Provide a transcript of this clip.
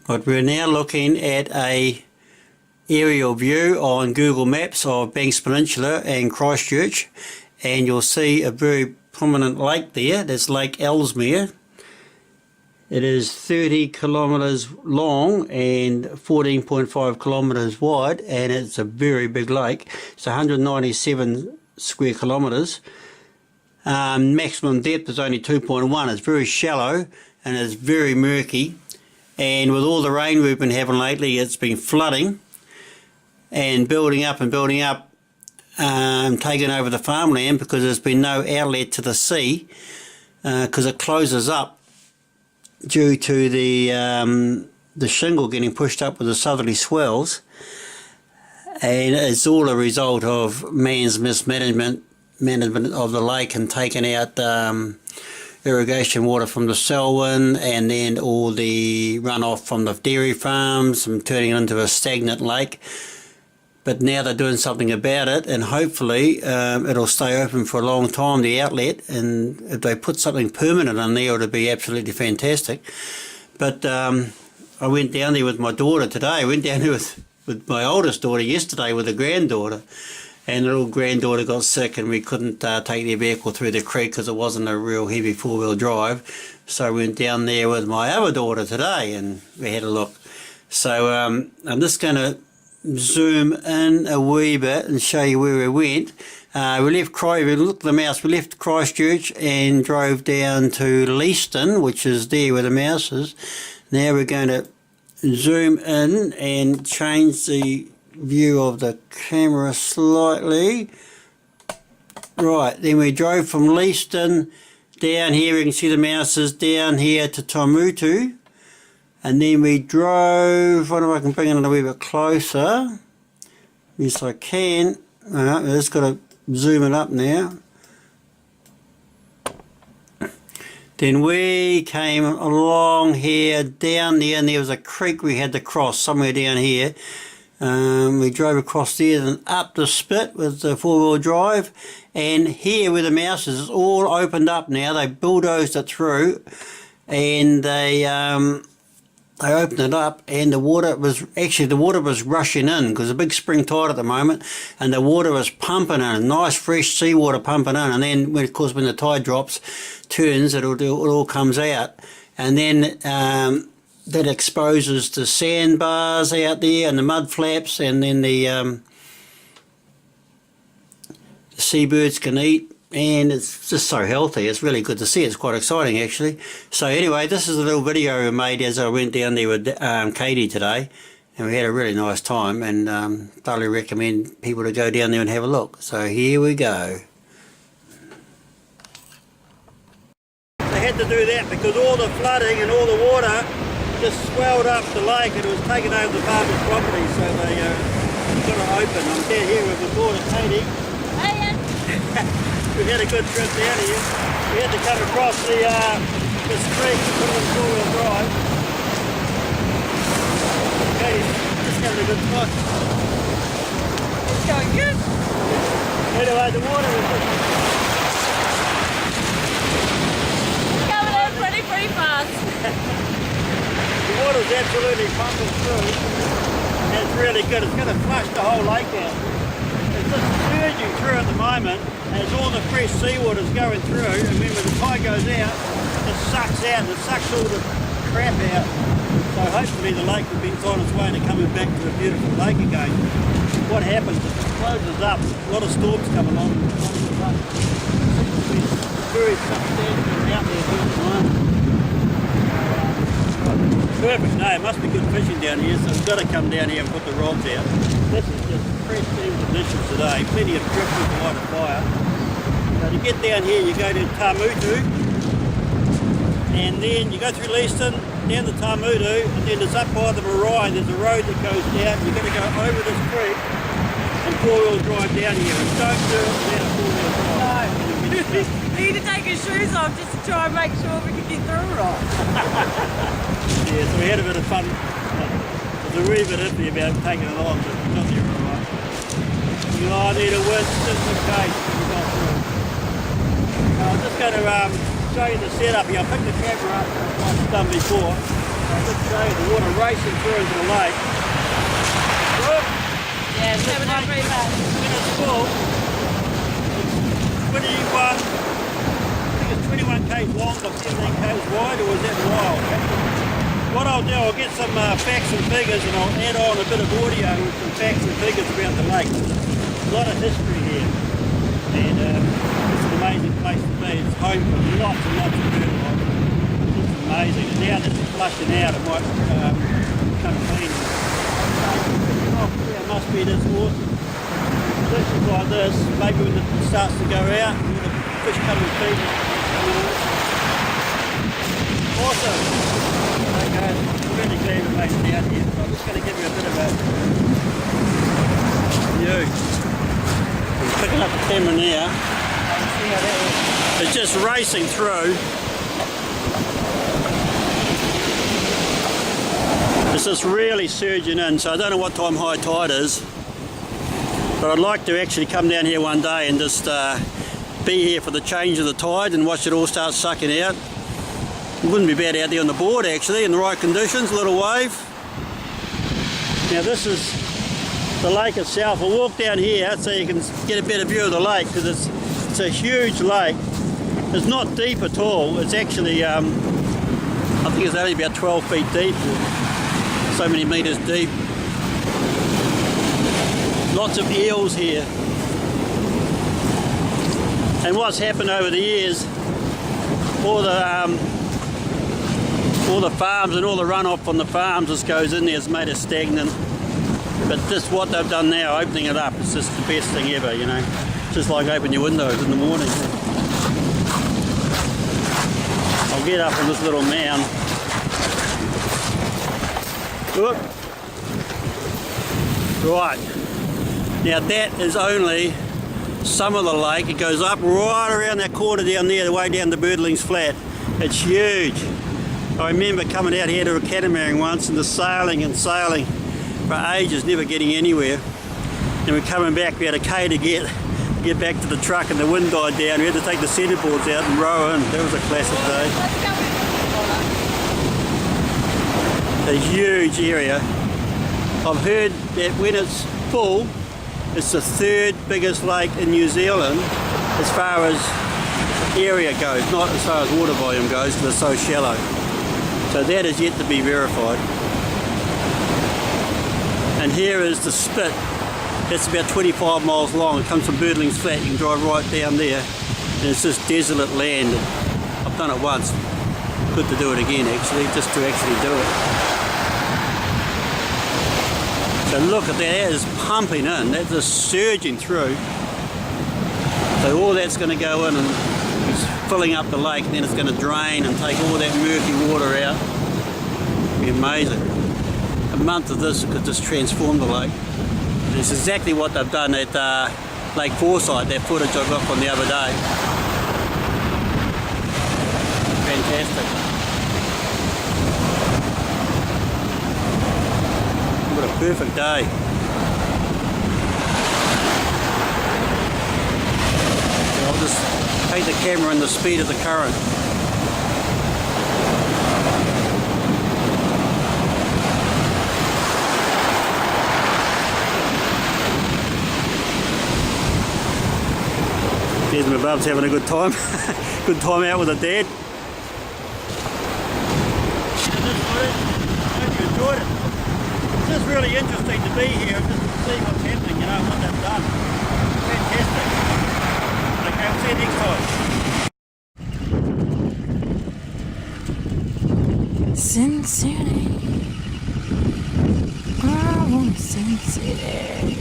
But we're now looking at a aerial view on Google Maps of Banks Peninsula and Christchurch, and you'll see a very prominent lake there. That's Lake Ellesmere. It is 30 kilometres long and 14.5 kilometres wide, and it's a very big lake. It's 197 square kilometres. Maximum depth is only 2.1. It's very shallow and it's very murky, and with all the rain we've been having lately, it's been flooding and building up, taking over the farmland because there's been no outlet to the sea because it closes up due to the shingle getting pushed up with the southerly swells, and it's all a result of man's management of the lake and taking out irrigation water from the Selwyn, and then all the runoff from the dairy farms and turning it into a stagnant lake. But now they're doing something about it, and hopefully it'll stay open for a long time, the outlet, and if they put something permanent on there, it'll be absolutely fantastic. But I went down there with my daughter today. I went down there with my oldest daughter yesterday with a granddaughter, and the little granddaughter got sick and we couldn't take their vehicle through the creek because it wasn't a real heavy four-wheel drive. So I went down there with my other daughter today and we had a look. So I'm just going to zoom in a wee bit and show you where we went. We looked at the mouse, we left Christchurch and drove down to Leeston, which is there where the mouse is. Now we're going to zoom in and change the view of the camera slightly. Right, then we drove from Leeston down here, we can see the mouses down here to Tamutu. And then we drove, I don't know if I can bring it in a wee bit closer. Yes, I can. I've just got to zoom it up now. Then we came along here, down there, and there was a creek we had to cross somewhere down here. We drove across there and up the spit with the four-wheel drive. And here where the mouse is, it's all opened up now. They bulldozed it through, and they opened it up, and the water was rushing in because a big spring tide at the moment, and the water was pumping in, nice fresh seawater pumping in, and then of course when the tide turns, it all comes out, and then that exposes the sandbars out there and the mud flaps, and then the seabirds can eat. And it's just so healthy. It's really good to see. It's quite exciting actually. So anyway, this is a little video I made as I went down there with Katie today, and we had a really nice time, and thoroughly recommend people to go down there and have a look. So here we go. They had to do that because all the flooding and all the water just swelled up the lake, and it was taking over the farmer's property, so they got it open. I'm down here with my daughter Katie. We had a good trip down here. We had to come across this creek to put it in four-wheel drive. Okay, just having a good spot. It's going good. Anyway, the water is coming in pretty fast. The water's absolutely pumping through, and it's really good. It's going to flush the whole lake out. It's just surging through at the moment as all the fresh seawater's going through, and when the tide goes out, it sucks all the crap out. So hopefully the lake will be on its way to coming back to a beautiful lake again. What happens is it closes up, a lot of storms come along, very substantial out there at the moment. Perfect, no, it must be good fishing down here, so we've got to come down here and put the rods out. This is just fresh conditions today, plenty of driftwood to light a fire. So to get down here, you go to Tamutu, and then you go through Leeston, down to Tamutu, and then it's up by the marae, there's a road that goes down. You're going to go over this creek and four-wheel drive down here, and don't do it without a four-wheel drive. No. We need to take his shoes off just to try and make sure we can get through right. Yeah, so we had a bit of fun. It was a wee bit iffy about taking it on, but we got there all right. I need a winch just in case we got through. I'm just going to show you the setup here. I'll pick the camera up like I've done before. Let's show you the water racing through into the lake. Look, Yeah, it's coming out very bad. when it's full, it's 21, I think it's 21 k's long or 17 k's wide, or is that wild? What I'll do, I'll get some facts and figures and I'll add on a bit of audio with some facts and figures about the lake. There's a lot of history here, and it's an amazing place to be. It's home for lots and lots of bird life. It's amazing. And now that it's flushing out, it might come clean. Oh, yeah, it must be this awesome. Conditions like this, maybe when it starts to go out, when the fish come and feed it. Awesome. Okay, I'm really glad we made it out here. So I'm just going to give you a bit of a view. I'm picking up the camera now. See how that is. It's just racing through. It's just really surging in, so I don't know what time high tide is. But I'd like to actually come down here one day and just be here for the change of the tide and watch it all start sucking out. It wouldn't be bad out there on the board actually, in the right conditions, a little wave. Now this is the lake itself. I'll walk down here so you can get a better view of the lake, because it's a huge lake. It's not deep at all. It's actually, I think it's only about 12 feet deep, so many metres deep. Lots of eels here. And what's happened over the years, all the farms and all the runoff from the farms just goes in there, has made it stagnant. But just what they've done now, opening it up, it's just the best thing ever, you know. Just like open your windows in the morning. I'll get up on this little mound. Whoop. Right. Now that is only some of the lake. It goes up right around that corner down there, the way down to Birdlings Flat. It's huge. I remember coming out here to a catamaran once and just sailing and sailing for ages, never getting anywhere. And we're coming back, we had a K to get back to the truck, and the wind died down. We had to take the centreboards out and row in. That was a classic day. A huge area. I've heard that when it's full, it's the third biggest lake in New Zealand as far as area goes, not as far as water volume goes, because it's so shallow. So that is yet to be verified. And here is the spit. It's about 25 miles long. It comes from Birdlings Flat. You can drive right down there, and it's just desolate land. I've done it once. Good to do it again actually, just to actually do it. So look at that, that is pumping in, that's just surging through. So all that's going to go in and it's filling up the lake, and then it's going to drain and take all that murky water out. It'll be amazing. A month of this could just transform the lake. And it's exactly what they've done at Lake Forsyth, that footage I got from the other day. Fantastic. What a perfect day. I'll just take the camera and the speed of the current. There's my bub's having a good time. Good time out with her dad. I hope you enjoyed it. It's just really interesting to be here and just to see what's happening, you know, what they've done. Fantastic. Okay, I'll see you next time. Sin City. I want Sin City.